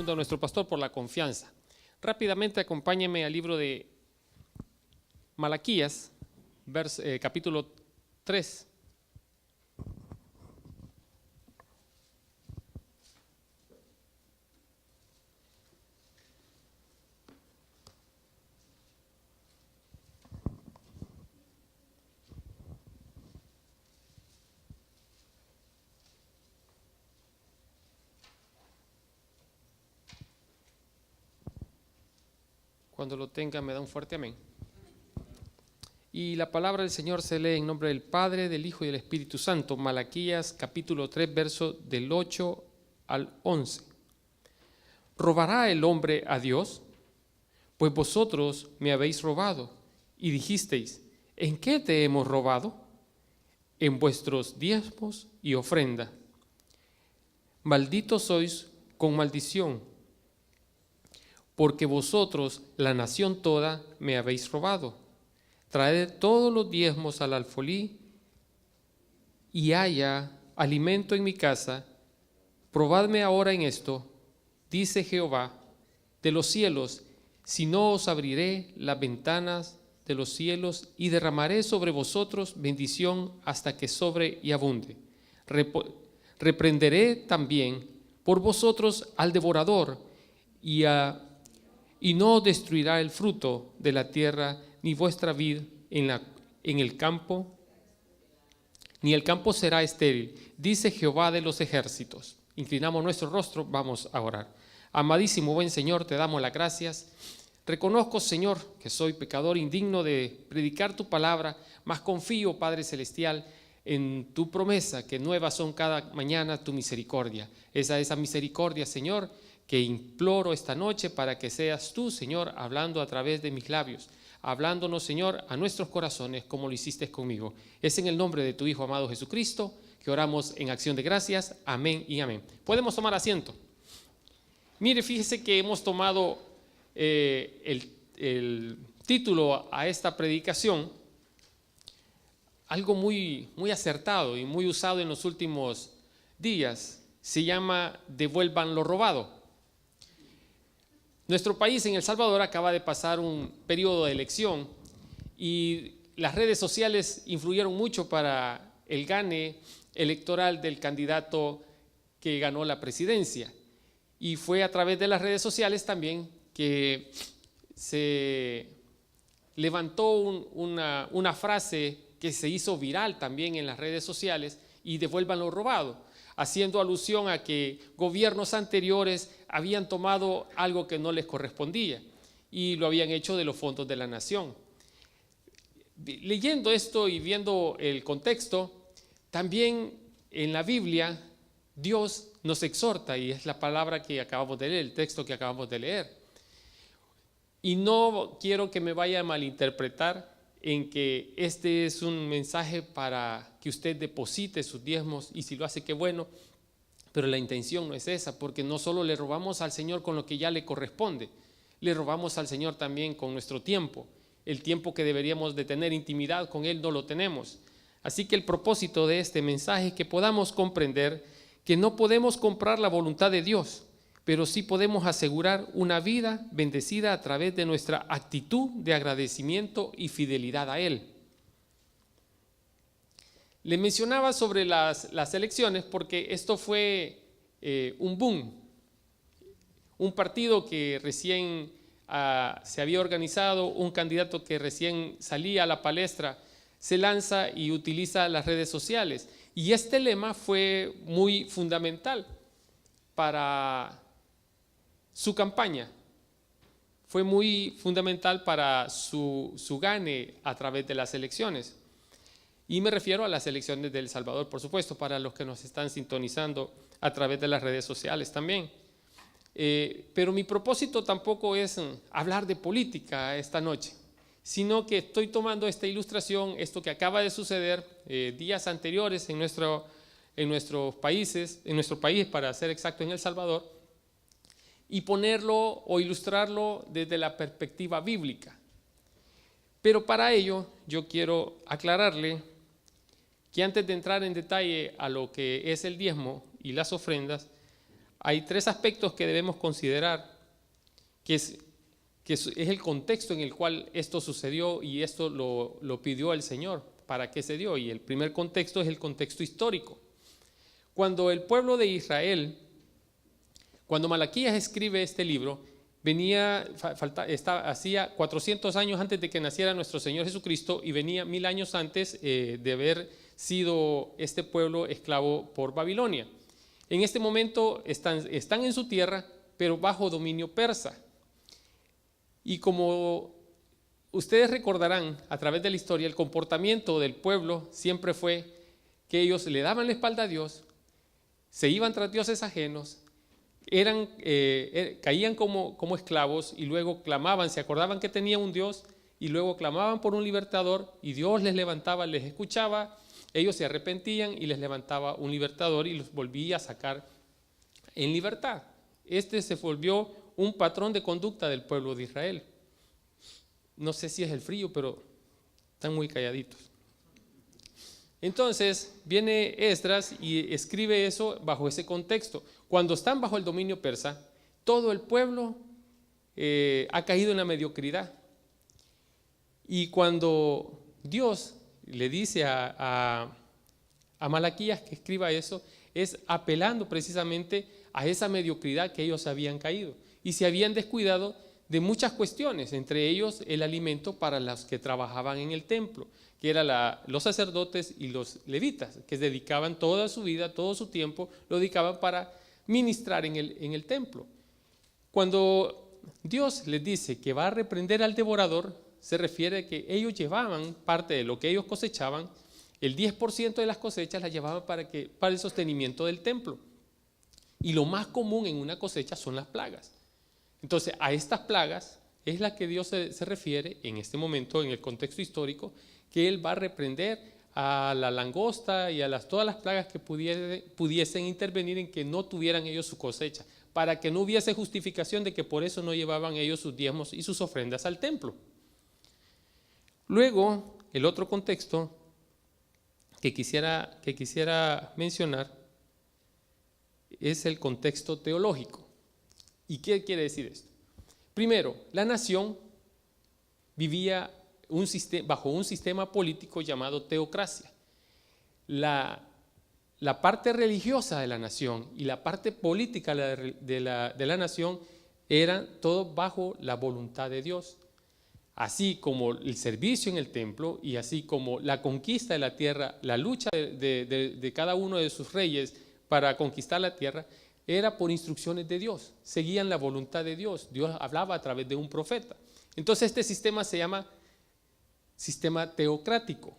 agradeciendo a nuestro pastor por la confianza. Rápidamente acompáñenme al libro de Malaquías, capítulo 3. Cuando lo tenga me da un fuerte amén. Y la palabra del Señor se lee en nombre del Padre, del Hijo y del Espíritu Santo. Malaquías capítulo 3, verso del 8 al 11. ¿Robará el hombre a Dios? Pues vosotros me habéis robado. Y dijisteis, ¿en qué te hemos robado? En vuestros diezmos y ofrenda. Malditos sois con maldición, porque vosotros, la nación toda, me habéis robado. Traed todos los diezmos al alfolí, y haya alimento en mi casa. Probadme ahora en esto, dice Jehová, de los cielos, si no os abriré las ventanas de los cielos, y derramaré sobre vosotros bendición hasta que sobre y abunde. Reprenderé también por vosotros al devorador, y no destruirá el fruto de la tierra, ni vuestra vid en el campo, ni el campo será estéril, dice Jehová de los ejércitos. Inclinamos nuestro rostro, vamos a orar. Amadísimo buen Señor, te damos las gracias. Reconozco, Señor, que soy pecador indigno de predicar tu palabra, mas confío, Padre Celestial, en tu promesa, que nuevas son cada mañana tu misericordia. Esa misericordia, Señor, que imploro esta noche para que seas tú, Señor, hablando a través de mis labios, hablándonos, Señor, a nuestros corazones como lo hiciste conmigo. Es en el nombre de tu Hijo amado Jesucristo que oramos en acción de gracias. Amén y amén. Podemos tomar asiento. Mire, fíjese que hemos tomado el título a esta predicación, algo muy acertado y muy usado en los últimos días. Se llama Devuelvan lo robado. Nuestro país, en El Salvador, acaba de pasar un periodo de elección y las redes sociales influyeron mucho para el gane electoral del candidato que ganó la presidencia. Y fue a través de las redes sociales también que se levantó una frase que se hizo viral también en las redes sociales, y devuelvan lo robado, haciendo alusión a que gobiernos anteriores habían tomado algo que no les correspondía y lo habían hecho de los fondos de la nación. Leyendo esto y viendo el contexto, también en la Biblia Dios nos exhorta, y es la palabra que acabamos de leer, el texto que acabamos de leer. Y no quiero que me vaya a malinterpretar en que este es un mensaje para que usted deposite sus diezmos, y si lo hace, qué bueno, pero la intención no es esa, porque no solo le robamos al Señor con lo que ya le corresponde, le robamos al Señor también con nuestro tiempo. El tiempo que deberíamos de tener intimidad con Él no lo tenemos. Así que el propósito de este mensaje es que podamos comprender que no podemos comprar la voluntad de Dios, pero sí podemos asegurar una vida bendecida a través de nuestra actitud de agradecimiento y fidelidad a Él. Le mencionaba sobre las elecciones porque esto fue un boom, un partido que recién se había organizado, un candidato que recién salía a la palestra, se lanza y utiliza las redes sociales. Y este lema fue muy fundamental para su campaña, fue muy fundamental para su gane a través de las elecciones. Y me refiero a las elecciones de El Salvador, por supuesto, para los que nos están sintonizando a través de las redes sociales también. Pero mi propósito tampoco es hablar de política esta noche, sino que estoy tomando esta ilustración, esto que acaba de suceder días anteriores en nuestro país, para ser exacto, en El Salvador, y ponerlo o ilustrarlo desde la perspectiva bíblica. Pero para ello yo quiero aclararle que antes de entrar en detalle a lo que es el diezmo y las ofrendas, hay tres aspectos que debemos considerar, que es el contexto en el cual esto sucedió y esto lo pidió el Señor, para qué se dio. Y el primer contexto es el contexto histórico. Cuando el pueblo de Israel, cuando Malaquías escribe este libro, hacía 400 años antes de que naciera nuestro Señor Jesucristo y venía 1000 años antes de haber sido este pueblo esclavo por Babilonia. En este momento están en su tierra, pero bajo dominio persa. Y como ustedes recordarán a través de la historia, el comportamiento del pueblo siempre fue que ellos le daban la espalda a Dios, se iban tras dioses ajenos, caían como esclavos y luego clamaban, se acordaban que tenía un Dios y luego clamaban por un libertador y Dios les levantaba, les escuchaba, ellos se arrepentían y les levantaba un libertador y los volvía a sacar en libertad. Este se volvió un patrón de conducta del pueblo de Israel. No sé si es el frío, pero están muy calladitos. Entonces viene Esdras y escribe eso bajo ese contexto. Cuando están bajo el dominio persa, todo el pueblo ha caído en la mediocridad. Y cuando Dios le dice a Malaquías que escriba eso, es apelando precisamente a esa mediocridad que ellos habían caído y se habían descuidado de muchas cuestiones, entre ellos el alimento para los que trabajaban en el templo, que eran los sacerdotes y los levitas, que dedicaban toda su vida, todo su tiempo, lo dedicaban para ministrar en el templo. Cuando Dios les dice que va a reprender al devorador, se refiere a que ellos llevaban parte de lo que ellos cosechaban, el 10% de las cosechas las llevaban para el sostenimiento del templo. Y lo más común en una cosecha son las plagas. Entonces, a estas plagas es la que Dios se refiere en este momento, en el contexto histórico, que Él va a reprender a la langosta y a todas las plagas que pudiesen intervenir en que no tuvieran ellos su cosecha, para que no hubiese justificación de que por eso no llevaban ellos sus diezmos y sus ofrendas al templo. Luego, el otro contexto que quisiera mencionar es el contexto teológico. ¿Y qué quiere decir esto? Primero, la nación vivía bajo un sistema político llamado teocracia. La parte religiosa de la nación y la parte política de la nación eran todo bajo la voluntad de Dios. Así como el servicio en el templo y así como la conquista de la tierra, la lucha de cada uno de sus reyes para conquistar la tierra, era por instrucciones de Dios, seguían la voluntad de Dios, Dios hablaba a través de un profeta. Entonces este sistema se llama sistema teocrático,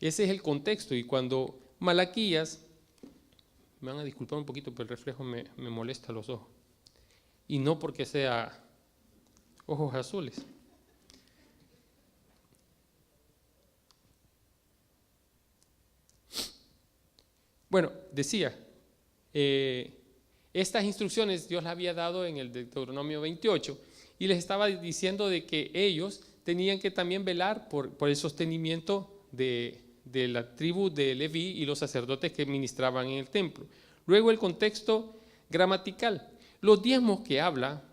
ese es el contexto. Y cuando Malaquías, me van a disculpar un poquito, pero el reflejo me molesta los ojos, y no porque sea ojos azules. Bueno, decía, estas instrucciones Dios las había dado en el Deuteronomio 28 y les estaba diciendo de que ellos tenían que también velar por el sostenimiento de la tribu de Leví y los sacerdotes que ministraban en el templo. Luego el contexto gramatical. Los diezmos que habla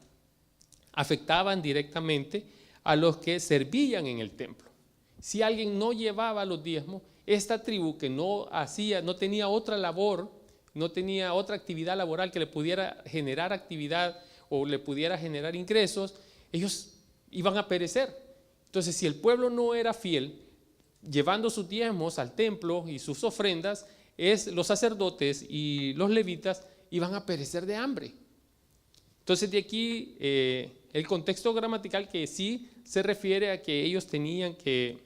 afectaban directamente a los que servían en el templo. Si alguien no llevaba los diezmos, esta tribu que no tenía otra labor, no tenía otra actividad laboral que le pudiera generar actividad o le pudiera generar ingresos, ellos iban a perecer. Entonces, si el pueblo no era fiel, llevando sus diezmos al templo y sus ofrendas, los sacerdotes y los levitas iban a perecer de hambre. Entonces, de aquí el contexto gramatical que sí se refiere a que ellos tenían que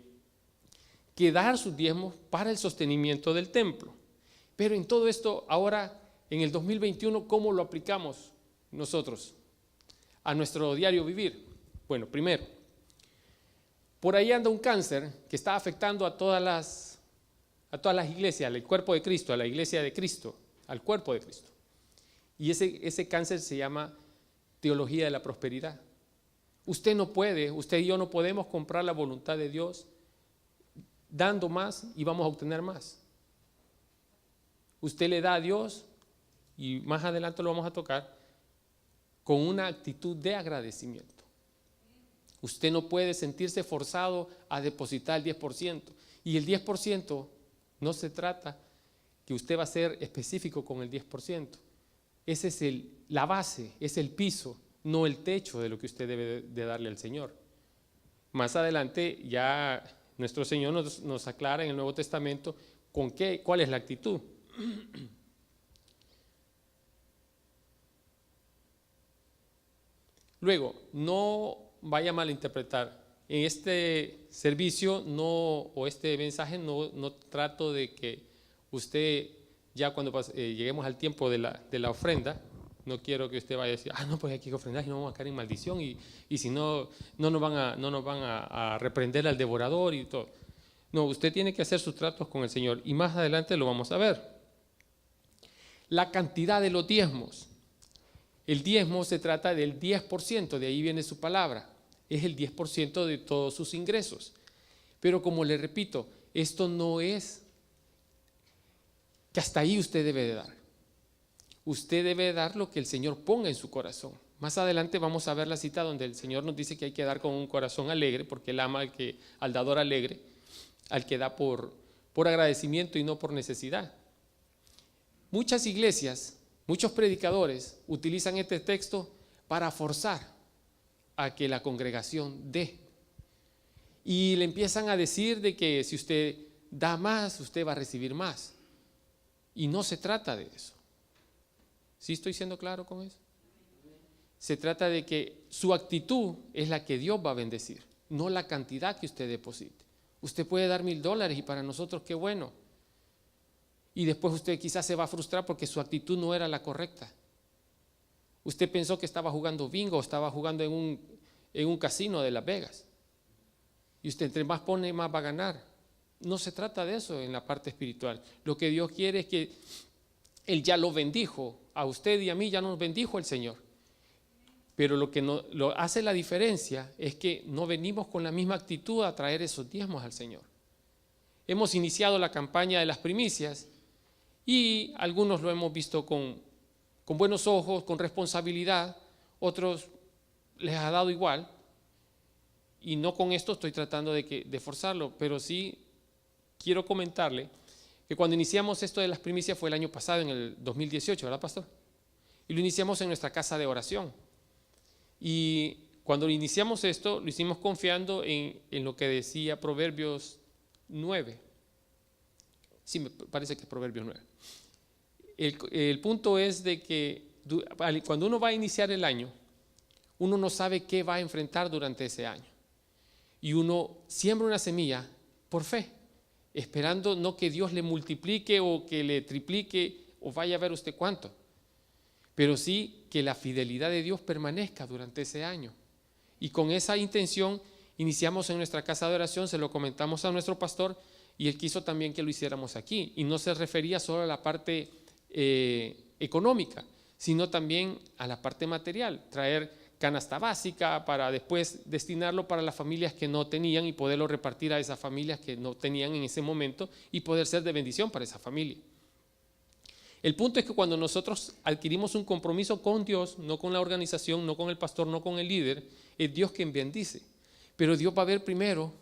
dar sus diezmos para el sostenimiento del templo. Pero en todo esto, ahora en el 2021, ¿cómo lo aplicamos nosotros a nuestro diario vivir? Bueno, primero, por ahí anda un cáncer que está afectando a todas las iglesias, al cuerpo de Cristo, a la iglesia de Cristo, al cuerpo de Cristo. Y ese cáncer se llama teología de la prosperidad. Usted y yo no podemos comprar la voluntad de Dios dando más y vamos a obtener más. Usted le da a Dios y más adelante lo vamos a tocar, con una actitud de agradecimiento. Usted no puede sentirse forzado a depositar el 10%. Y el 10% no se trata que usted va a ser específico con el 10%. Esa es la base, es el piso, no el techo de lo que usted debe de darle al Señor. Más adelante ya nuestro Señor nos aclara en el Nuevo Testamento cuál es la actitud. Luego, no vaya a malinterpretar. En este servicio o este mensaje no trato de que usted, ya cuando lleguemos al tiempo de la ofrenda, no quiero que usted vaya a decir, no, pues hay que ofrendar y no vamos a caer en maldición y si no nos van a reprender al devorador y todo. No, usted tiene que hacer sus tratos con el Señor y más adelante lo vamos a ver. La cantidad de los diezmos. El diezmo se trata del 10%, de ahí viene su palabra. Es el 10% de todos sus ingresos. Pero como le repito, esto no es que hasta ahí usted debe de dar. Usted debe dar lo que el Señor ponga en su corazón. Más adelante vamos a ver la cita donde el Señor nos dice que hay que dar con un corazón alegre, porque Él ama al dador alegre, al que da por agradecimiento y no por necesidad. Muchas iglesias, muchos predicadores utilizan este texto para forzar a que la congregación dé. Y le empiezan a decir de que si usted da más, usted va a recibir más. Y no se trata de eso. ¿Sí estoy siendo claro con eso? Se trata de que su actitud es la que Dios va a bendecir, no la cantidad que usted deposite. Usted puede dar $1,000 y para nosotros qué bueno. Y después usted quizás se va a frustrar porque su actitud no era la correcta. Usted pensó que estaba jugando bingo, estaba jugando en un casino de Las Vegas. Y usted entre más pone, más va a ganar. No se trata de eso en la parte espiritual. Lo que Dios quiere es que Él ya lo bendijo. A usted y a mí ya nos bendijo el Señor. Pero lo que lo hace la diferencia es que no venimos con la misma actitud a traer esos diezmos al Señor. Hemos iniciado la campaña de las primicias y algunos lo hemos visto con buenos ojos, con responsabilidad, otros les ha dado igual. Y no con esto estoy tratando de forzarlo, pero sí quiero comentarle que cuando iniciamos esto de las primicias fue el año pasado, en el 2018, ¿verdad, pastor? Y lo iniciamos en nuestra casa de oración. Y cuando iniciamos esto, lo hicimos confiando en lo que decía Proverbios 9. Sí, me parece que es Proverbios 9. El punto es de que cuando uno va a iniciar el año, uno no sabe qué va a enfrentar durante ese año. Y uno siembra una semilla por fe, esperando no que Dios le multiplique o que le triplique o vaya a ver usted cuánto, pero sí que la fidelidad de Dios permanezca durante ese año. Y con esa intención iniciamos en nuestra casa de oración, se lo comentamos a nuestro pastor y él quiso también que lo hiciéramos aquí. Y no se refería solo a la parte económica, sino también a la parte material, traer canasta básica para después destinarlo para las familias que no tenían y poderlo repartir a esas familias que no tenían en ese momento y poder ser de bendición para esa familia. El punto es que cuando nosotros adquirimos un compromiso con Dios, no con la organización, no con el pastor, no con el líder, es Dios quien bendice. Pero Dios va a ver primero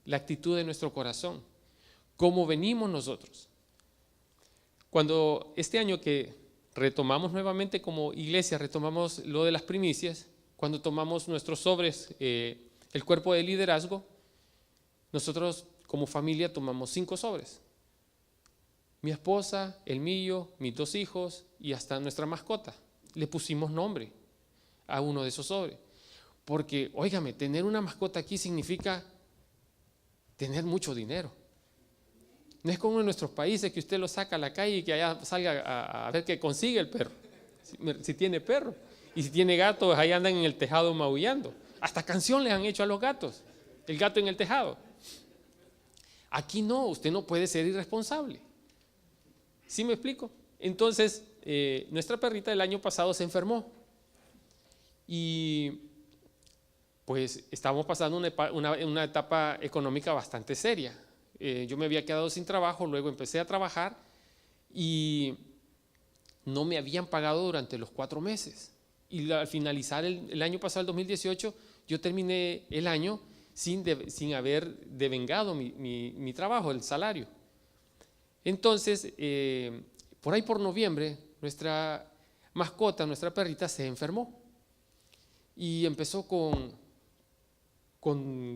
la actitud de nuestro corazón, cómo venimos nosotros. Cuando este año que retomamos nuevamente como iglesia, retomamos lo de las primicias, cuando tomamos nuestros sobres, el cuerpo de liderazgo, nosotros como familia tomamos 5 sobres. Mi esposa, el mío, mis 2 hijos y hasta nuestra mascota. Le pusimos nombre a uno de esos sobres. Porque, óigame, tener una mascota aquí significa tener mucho dinero. No es como en nuestros países que usted lo saca a la calle y que allá salga a ver qué consigue el perro. Si tiene perro. Y si tiene gatos, ahí andan en el tejado maullando. Hasta canción les han hecho a los gatos. El gato en el tejado. Aquí no, usted no puede ser irresponsable. ¿Sí me explico? Entonces, nuestra perrita el año pasado se enfermó. Y pues estábamos pasando una etapa económica bastante seria. Yo me había quedado sin trabajo, luego empecé a trabajar y no me habían pagado durante los 4 meses. Y al finalizar el año pasado, el 2018, yo terminé el año sin haber devengado mi trabajo, el salario. Entonces, por ahí por noviembre, nuestra mascota, nuestra perrita, se enfermó y empezó con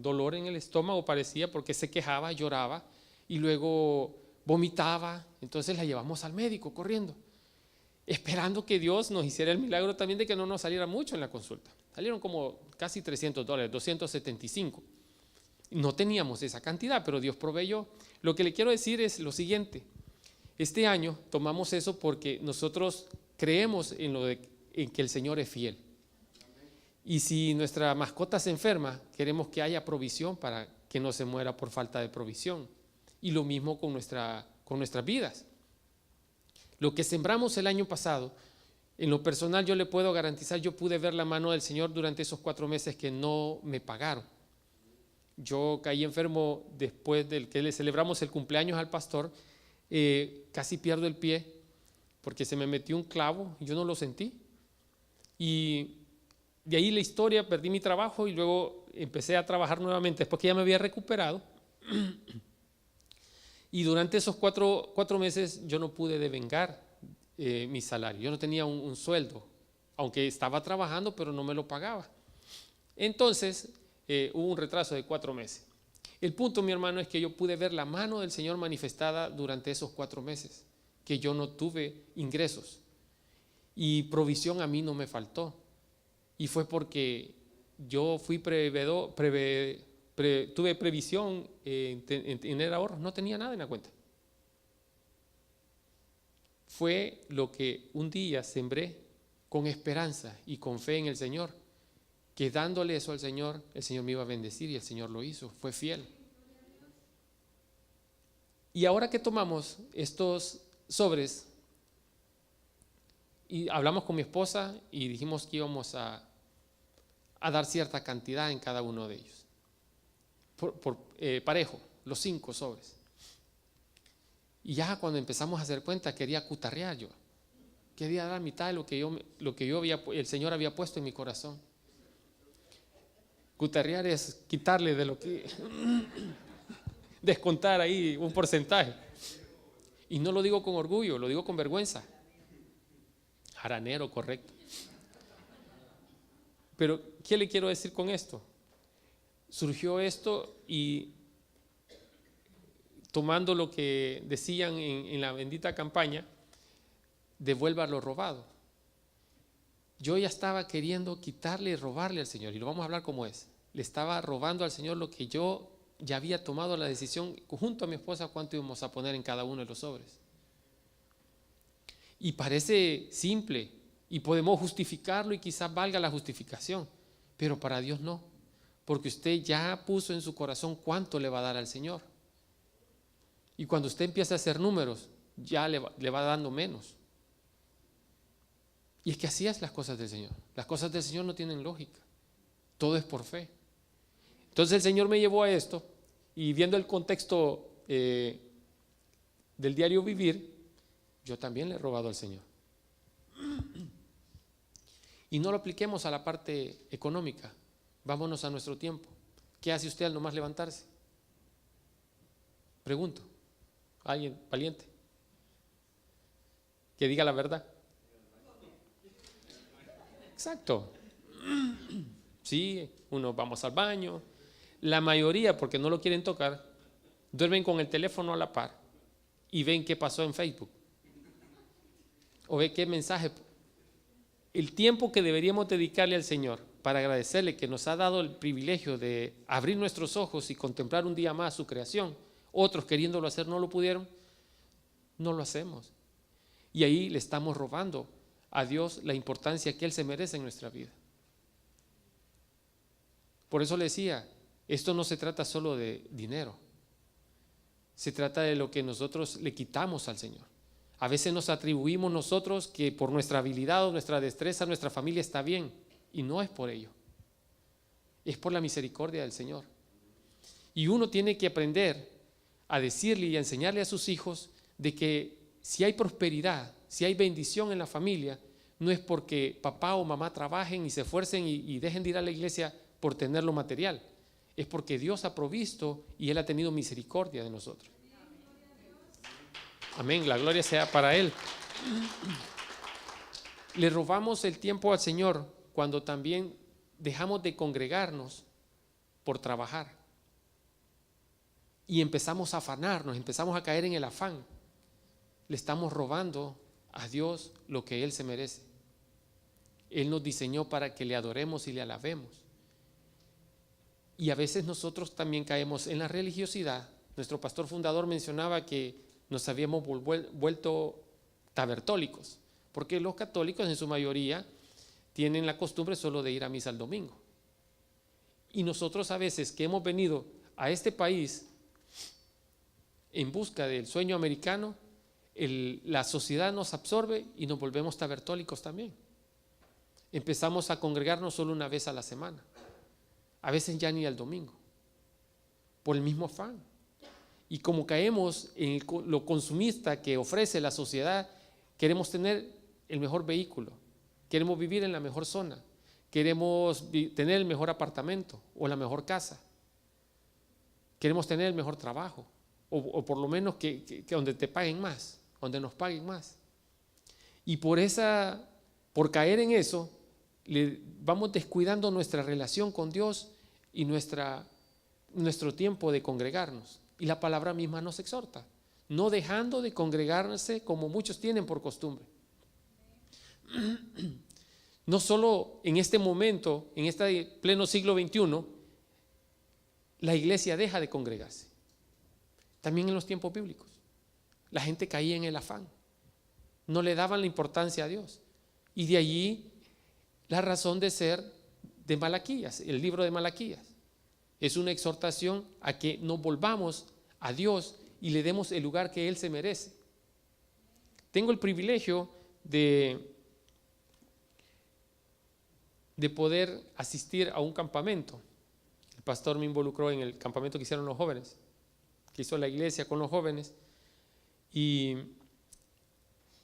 dolor en el estómago, parecía, porque se quejaba, lloraba y luego vomitaba. Entonces la llevamos al médico corriendo, esperando que Dios nos hiciera el milagro también de que no nos saliera mucho en la consulta. Salieron como casi $300, 275. No teníamos esa cantidad, pero Dios proveyó. Lo que le quiero decir es lo siguiente: este año tomamos eso porque nosotros creemos en que el Señor es fiel. Y si nuestra mascota se enferma, queremos que haya provisión para que no se muera por falta de provisión. Y lo mismo con nuestras vidas. Lo que sembramos el año pasado, en lo personal yo le puedo garantizar, yo pude ver la mano del Señor durante esos 4 meses que no me pagaron. Yo caí enfermo después del que le celebramos el cumpleaños al pastor, casi pierdo el pie porque se me metió un clavo y yo no lo sentí. Y de ahí la historia, perdí mi trabajo y luego empecé a trabajar nuevamente después que ya me había recuperado. Y durante esos 4 meses yo no pude devengar mi salario. Yo no tenía un sueldo, aunque estaba trabajando, pero no me lo pagaba. Entonces hubo un retraso de 4 meses. El punto, mi hermano, es que yo pude ver la mano del Señor manifestada durante esos 4 meses, que yo no tuve ingresos y provisión a mí no me faltó. Y fue porque yo fui tuve previsión en tener ahorros, no tenía nada en la cuenta. Fue lo que un día sembré con esperanza y con fe en el Señor, que dándole eso al Señor, el Señor me iba a bendecir y el Señor lo hizo, fue fiel. Y ahora que tomamos estos sobres y hablamos con mi esposa y dijimos que íbamos a dar cierta cantidad en cada uno de ellos, parejo, los 5 sobres. Y ya cuando empezamos a hacer cuenta, quería cutarrear yo, quería dar mitad de lo que el Señor había puesto en mi corazón. Cutarrear es quitarle de lo que descontar ahí un porcentaje. Y no lo digo con orgullo, lo digo con vergüenza. Jaranero, correcto. Pero, ¿qué le quiero decir con esto? Surgió esto y tomando lo que decían en la bendita campaña, devuelva lo robado. Yo ya estaba queriendo quitarle y robarle al Señor, y lo vamos a hablar como es. Le estaba robando al Señor lo que yo ya había tomado la decisión junto a mi esposa cuánto íbamos a poner en cada uno de los sobres. Y parece simple y podemos justificarlo y quizás valga la justificación, pero para Dios no, porque usted ya puso en su corazón cuánto le va a dar al Señor. Y cuando usted empieza a hacer números, ya le va dando menos. Y es que así es las cosas del Señor. Las cosas del Señor no tienen lógica. Todo es por fe. Entonces el Señor me llevó a esto y viendo el contexto del diario vivir, yo también le he robado al Señor. Y no lo apliquemos a la parte económica. Vámonos a nuestro tiempo. ¿Qué hace usted al nomás levantarse? Pregunto. ¿Alguien valiente? Que diga la verdad. Exacto. Sí, uno vamos al baño. La mayoría, porque no lo quieren tocar, duermen con el teléfono a la par y ven qué pasó en Facebook. O ve qué mensaje. El tiempo que deberíamos dedicarle al Señor para agradecerle que nos ha dado el privilegio de abrir nuestros ojos y contemplar un día más su creación. Otros queriéndolo hacer no lo pudieron, no lo hacemos. Y ahí le estamos robando a Dios la importancia que Él se merece en nuestra vida. Por eso le decía, esto no se trata solo de dinero, se trata de lo que nosotros le quitamos al Señor. A veces nos atribuimos nosotros que por nuestra habilidad o nuestra destreza nuestra familia está bien, y no es por ello, es por la misericordia del Señor. Y uno tiene que aprender a decirle y a enseñarle a sus hijos de que si hay prosperidad si hay bendición en la familia, no es porque papá o mamá trabajen y se esfuercen y dejen de ir a la iglesia por tener lo material. Es porque Dios ha provisto y Él ha tenido misericordia de nosotros. Amén, la gloria sea para Él. Le robamos el tiempo al Señor cuando también dejamos de congregarnos por trabajar. Y empezamos a afanarnos, empezamos a caer en el afán. Le estamos robando a Dios lo que Él se merece. Él nos diseñó para que le adoremos y le alabemos. Y a veces nosotros también caemos en la religiosidad. Nuestro pastor fundador mencionaba que nos habíamos vuelto tabertólicos, porque los católicos en su mayoría tienen la costumbre solo de ir a misa el domingo. Y nosotros a veces que hemos venido a este país en busca del sueño americano, la sociedad nos absorbe y nos volvemos tabertólicos también. Empezamos a congregarnos solo una vez a la semana, a veces ya ni al domingo, por el mismo afán. Y como caemos en lo consumista que ofrece la sociedad, queremos tener el mejor vehículo, queremos vivir en la mejor zona, queremos tener el mejor apartamento o la mejor casa, queremos tener el mejor trabajo, o por lo menos que donde te paguen más, donde nos paguen más. Y por caer en eso, vamos descuidando nuestra relación con Dios y nuestro tiempo de congregarnos. Y la palabra misma nos exhorta, no dejando de congregarse como muchos tienen por costumbre. No solo en este momento, en este pleno siglo XXI, la iglesia deja de congregarse. También en los tiempos bíblicos, la gente caía en el afán, no le daban la importancia a Dios. Y de allí la razón de ser de Malaquías, el libro de Malaquías. Es una exhortación a que nos volvamos a Dios y le demos el lugar que Él se merece. Tengo el privilegio de poder asistir a un campamento. El pastor me involucró en el campamento que hicieron los jóvenes, que hizo la iglesia con los jóvenes, y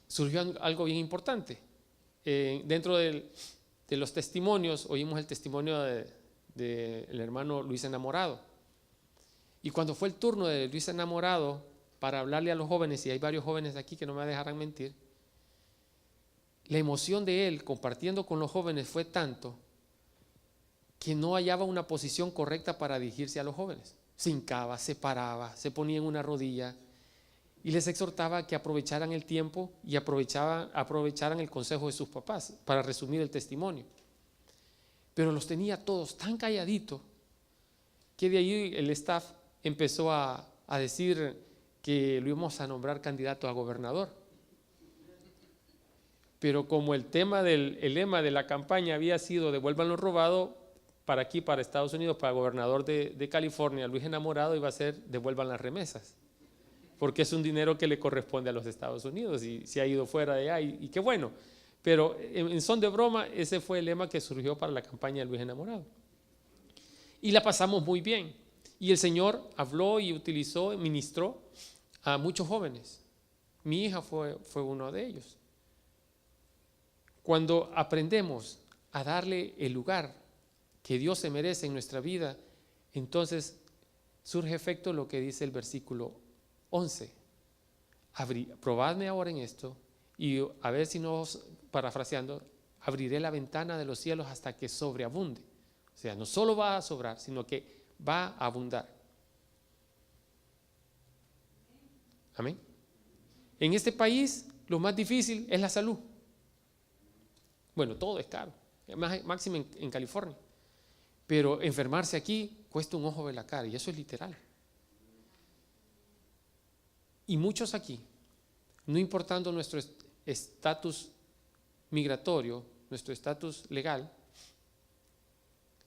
surgió algo bien importante. Dentro de los testimonios, oímos el testimonio del hermano Luis Enamorado. Y cuando fue el turno de Luis Enamorado para hablarle a los jóvenes, y hay varios jóvenes aquí que no me dejarán mentir, la emoción de él compartiendo con los jóvenes fue tanto que no hallaba una posición correcta para dirigirse a los jóvenes. Se hincaba, se paraba, se ponía en una rodilla y les exhortaba que aprovecharan el tiempo y aprovecharan el consejo de sus papás, para resumir el testimonio. Pero los tenía todos tan calladitos que de ahí el staff empezó a decir que lo íbamos a nombrar candidato a gobernador. Pero como el lema de la campaña había sido devuelvan lo robado, para aquí, para Estados Unidos, para gobernador de California, Luis Enamorado iba a ser devuelvan las remesas, porque es un dinero que le corresponde a los Estados Unidos y se ha ido fuera de allá y qué bueno. Pero en son de broma, ese fue el lema que surgió para la campaña de Luis Enamorado. Y la pasamos muy bien. Y el Señor habló y utilizó, ministró a muchos jóvenes. Mi hija fue uno de ellos. Cuando aprendemos a darle el lugar que Dios se merece en nuestra vida, entonces surge efecto lo que dice el versículo 11. Probadme ahora en esto y a ver si no, parafraseando, abriré la ventana de los cielos hasta que sobreabunde. O sea, no solo va a sobrar, sino que va a abundar. Amén. En este país lo más difícil es la salud. Bueno, todo es caro, máximo en California. Pero enfermarse aquí cuesta un ojo de la cara, y eso es literal. Y muchos aquí, no importando nuestro estatus migratorio, nuestro estatus legal,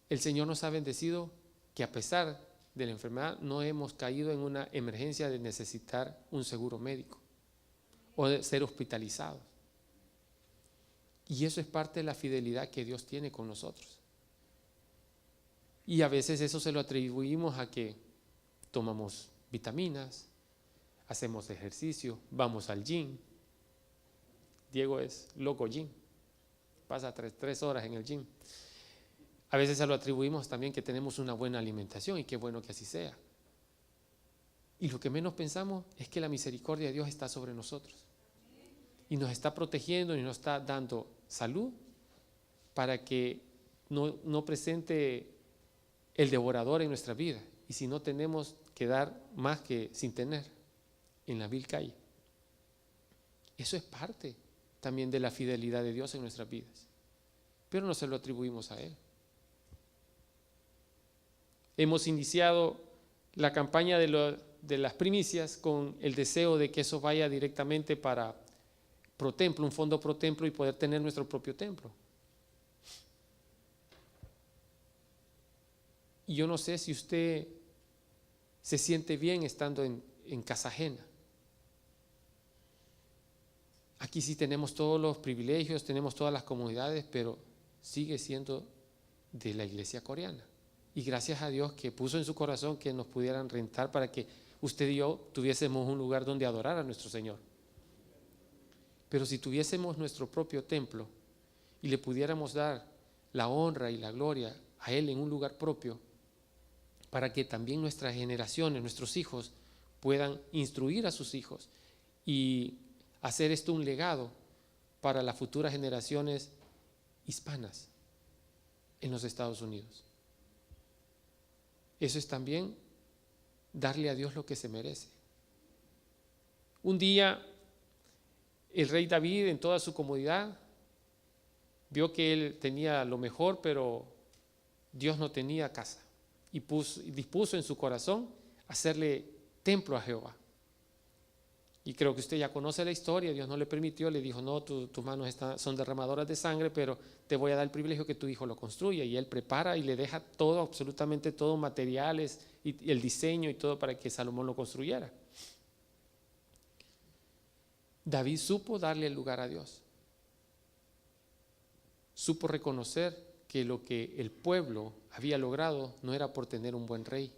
el Señor nos ha bendecido que a pesar de la enfermedad no hemos caído en una emergencia de necesitar un seguro médico o de ser hospitalizados. Y eso es parte de la fidelidad que Dios tiene con nosotros. Y a veces eso se lo atribuimos a que tomamos vitaminas, hacemos ejercicio, vamos al gym. Diego es loco gym, pasa 3 horas en el gym. A veces se lo atribuimos también que tenemos una buena alimentación y qué bueno que así sea. Y lo que menos pensamos es que la misericordia de Dios está sobre nosotros y nos está protegiendo y nos está dando salud para que no presente el devorador en nuestra vida, y si no tenemos que dar más que sin tener en la vil calle. Eso es parte también de la fidelidad de Dios en nuestras vidas, pero no se lo atribuimos a Él. Hemos iniciado la campaña de las primicias con el deseo de que eso vaya directamente para ProTemplo, un fondo ProTemplo, y poder tener nuestro propio templo. Y yo no sé si usted se siente bien estando en casa ajena. Aquí sí tenemos todos los privilegios, tenemos todas las comodidades, pero sigue siendo de la iglesia coreana. Y gracias a Dios que puso en su corazón que nos pudieran rentar para que usted y yo tuviésemos un lugar donde adorar a nuestro Señor. Pero si tuviésemos nuestro propio templo y le pudiéramos dar la honra y la gloria a Él en un lugar propio, para que también nuestras generaciones, nuestros hijos, puedan instruir a sus hijos y hacer esto un legado para las futuras generaciones hispanas en los Estados Unidos. Eso es también darle a Dios lo que se merece. Un día el rey David, en toda su comodidad, vio que él tenía lo mejor, pero Dios no tenía casa, y dispuso en su corazón hacerle templo a Jehová. Y creo que usted ya conoce la historia. Dios no le permitió, le dijo: no, tus manos son derramadoras de sangre, pero te voy a dar el privilegio que tu hijo lo construya. Y él prepara y le deja todo, absolutamente todo, materiales y el diseño y todo para que Salomón lo construyera. David supo darle el lugar a Dios. Supo reconocer que lo que el pueblo había logrado no era por tener un buen rey,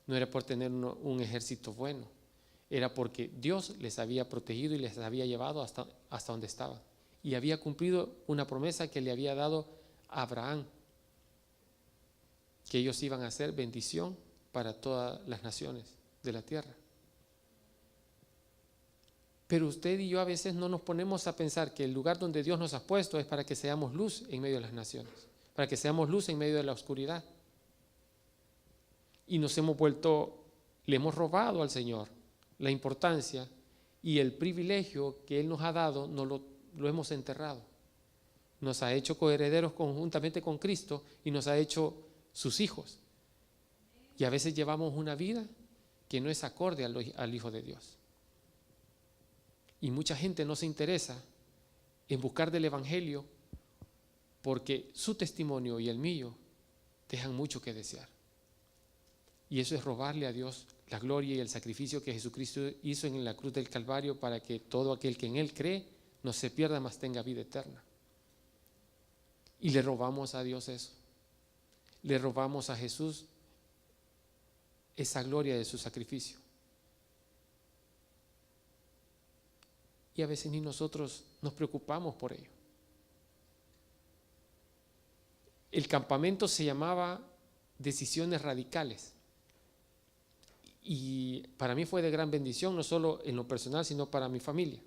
no era por tener un ejército bueno, era porque Dios les había protegido y les había llevado hasta donde estaban, y había cumplido una promesa que le había dado a Abraham, que ellos iban a ser bendición para todas las naciones de la tierra. Pero usted y yo a veces no nos ponemos a pensar que el lugar donde Dios nos ha puesto es para que seamos luz en medio de las naciones, para que seamos luz en medio de la oscuridad. Y le hemos robado al Señor la importancia y el privilegio que Él nos ha dado, lo hemos enterrado. Nos ha hecho coherederos conjuntamente con Cristo y nos ha hecho sus hijos. Y a veces llevamos una vida que no es acorde al Hijo de Dios. Y mucha gente no se interesa en buscar del Evangelio porque su testimonio y el mío dejan mucho que desear. Y eso es robarle a Dios la gloria y el sacrificio que Jesucristo hizo en la cruz del Calvario para que todo aquel que en Él cree no se pierda, mas tenga vida eterna. Y le robamos a Dios eso. Le robamos a Jesús esa gloria de su sacrificio. Y a veces ni nosotros nos preocupamos por ello. El campamento se llamaba Decisiones Radicales. Y para mí fue de gran bendición, no solo en lo personal, sino para mi familia.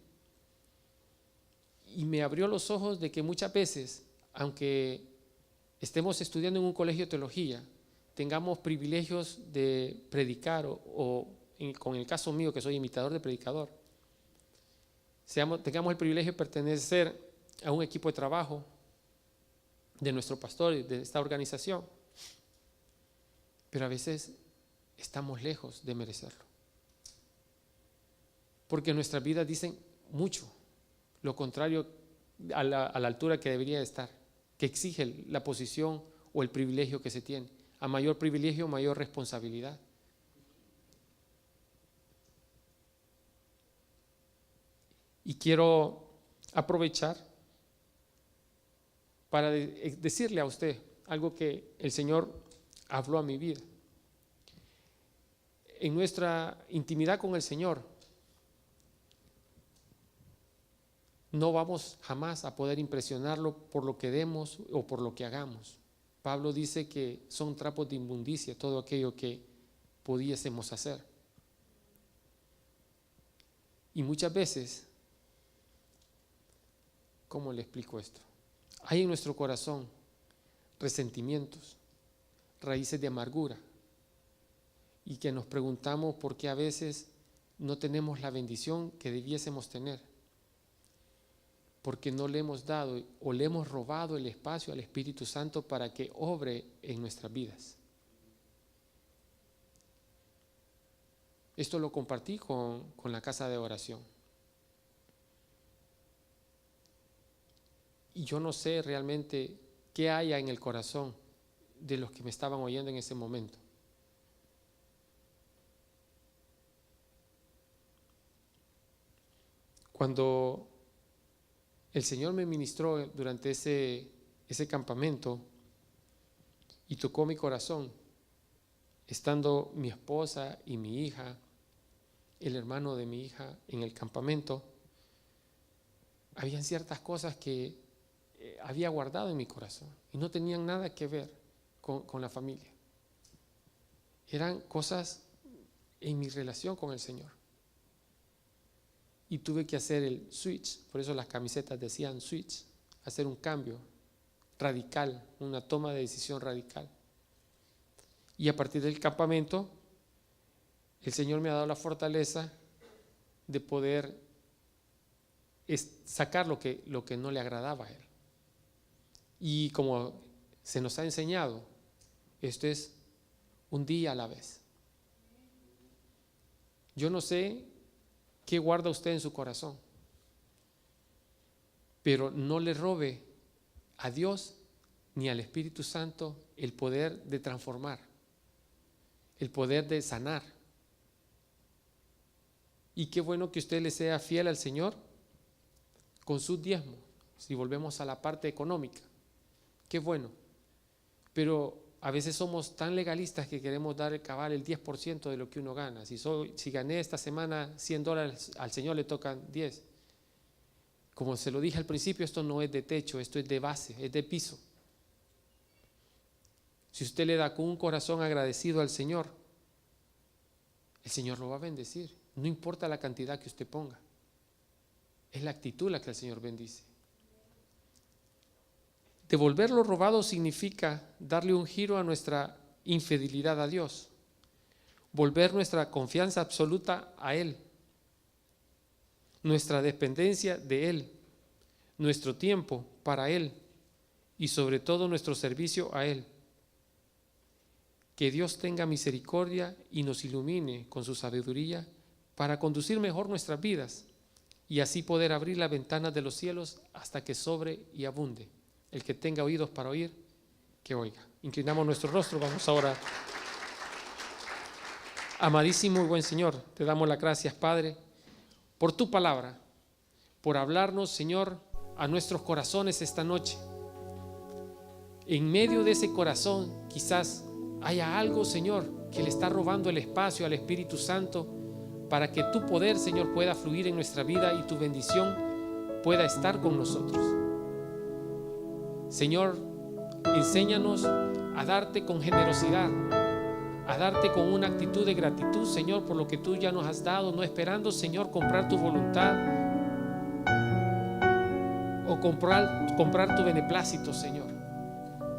Y me abrió los ojos de que muchas veces, aunque estemos estudiando en un colegio de teología, tengamos privilegios de predicar con el caso mío, que soy imitador de predicador, tengamos el privilegio de pertenecer a un equipo de trabajo de nuestro pastor y de esta organización, pero a veces estamos lejos de merecerlo, porque nuestras vidas dicen mucho lo contrario a la altura que debería estar, que exige la posición o el privilegio que se tiene. A mayor privilegio, mayor responsabilidad. Y quiero aprovechar para decirle a usted algo que el Señor habló a mi vida. En nuestra intimidad con el Señor, no vamos jamás a poder impresionarlo por lo que demos o por lo que hagamos. Pablo dice que son trapos de inmundicia todo aquello que pudiésemos hacer. Y muchas veces, ¿cómo le explico esto? Hay en nuestro corazón resentimientos, raíces de amargura, y que nos preguntamos por qué a veces no tenemos la bendición que debiésemos tener, porque no le hemos dado o le hemos robado el espacio al Espíritu Santo para que obre en nuestras vidas. Esto lo compartí con la casa de oración. Y yo no sé realmente qué haya en el corazón de los que me estaban oyendo en ese momento. Cuando el Señor me ministró durante ese campamento y tocó mi corazón, estando mi esposa y mi hija, el hermano de mi hija en el campamento, habían ciertas cosas que había guardado en mi corazón y no tenían nada que ver con la familia. Eran cosas en mi relación con el Señor. Y tuve que hacer el switch, por eso las camisetas decían switch, hacer un cambio radical, una toma de decisión radical. Y a partir del campamento, el Señor me ha dado la fortaleza de poder sacar lo que no le agradaba a Él. Y como se nos ha enseñado, esto es un día a la vez. Yo no sé qué guarda usted en su corazón, pero no le robe a Dios ni al Espíritu Santo el poder de transformar, el poder de sanar. Y qué bueno que usted le sea fiel al Señor con sus diezmos, si volvemos a la parte económica, qué bueno. Pero a veces somos tan legalistas que queremos dar el 10% de lo que uno gana. Si gané esta semana $100, al Señor le tocan 10. Como se lo dije al principio, esto no es de techo, esto es de base, es de piso. Si usted le da con un corazón agradecido al Señor, el Señor lo va a bendecir. No importa la cantidad que usted ponga, es la actitud la que el Señor bendice. Devolver lo robado significa darle un giro a nuestra infidelidad a Dios, volver nuestra confianza absoluta a Él, nuestra dependencia de Él, nuestro tiempo para Él y sobre todo nuestro servicio a Él. Que Dios tenga misericordia y nos ilumine con su sabiduría para conducir mejor nuestras vidas y así poder abrir las ventanas de los cielos hasta que sobre y abunde. El que tenga oídos para oír, que oiga. Inclinamos nuestro rostro, vamos ahora. Amadísimo y buen Señor, te damos las gracias, Padre, por tu palabra, por hablarnos, Señor, a nuestros corazones esta noche. En medio de ese corazón quizás haya algo, Señor, que le está robando el espacio al Espíritu Santo para que tu poder, Señor, pueda fluir en nuestra vida y tu bendición pueda estar con nosotros. Señor, enséñanos a darte con generosidad, a darte con una actitud de gratitud, Señor, por lo que tú ya nos has dado, no esperando, Señor, comprar tu voluntad o comprar tu beneplácito, Señor.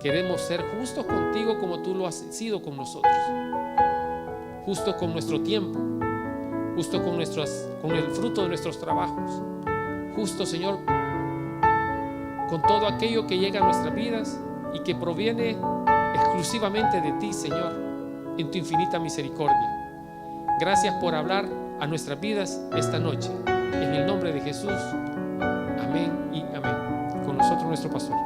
Queremos ser justos contigo como tú lo has sido con nosotros, justos con nuestro tiempo, justos con el fruto de nuestros trabajos, justos, Señor, con todo aquello que llega a nuestras vidas y que proviene exclusivamente de ti, Señor, en tu infinita misericordia. Gracias por hablar a nuestras vidas esta noche. En el nombre de Jesús, amén y amén. Con nosotros nuestro pastor.